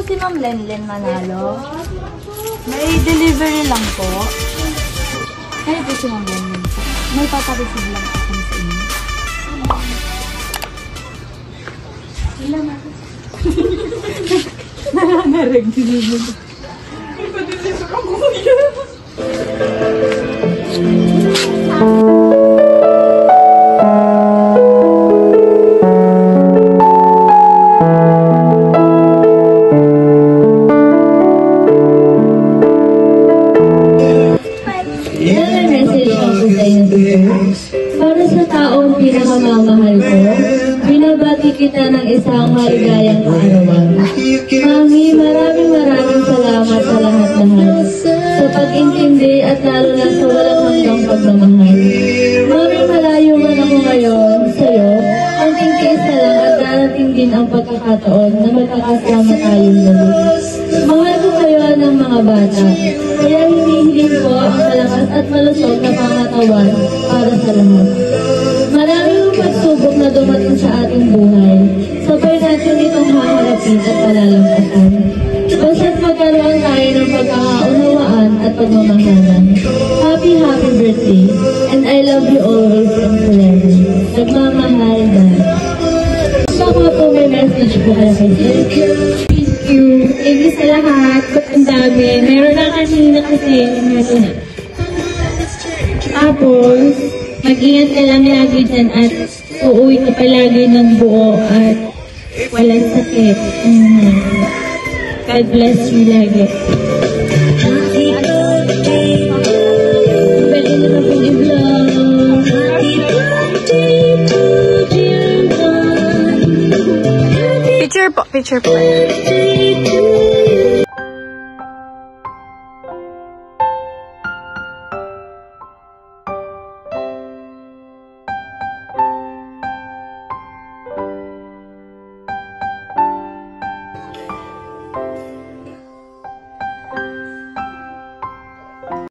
si Ma'am Lenlen Manalo? May delivery lang po. Kaya po si Ma'am Lenlen. May papareceive lang ako sa inyo. Ilan natin? Nangangarag din. May pa-deliver ako kuya. Para sa taong pinakamamahal ko, binabati kita ng isang maligayang kaarawan. Mami, maraming salamat sa lahat-lahat, sa pag-intindi at lalo na sa walang hanggang pagmamahal. Mami, malayo man ako ngayon sa'yo, ang tingtiis na lang at darating din ang pagkakataon na magkakasama tayong ulit. Mahal ko kayo ng mga bata, kaya hinihiling ko ang malakas at malusog na pangatawan para sa lahat. Maraming pagsubok na dumating sa ating buhay, sabay natin itong haharapin at palalampasan. Basta't magkaroon tayo ng pagkakaunawaan at pagmamahalan. Happy birthday, and I love you always and forever. Nagmamahal, Dad. Baka po may message po kayo kay Sir. Thank you sa lahat. Ang dami. Meron na kanina kasi. Tapos, mag-ingat ka lang lagi dyan at uuwi ka palagi ng buo at walang sakit. God bless you lagi. Pwede na pa po i-vlog. Picture po.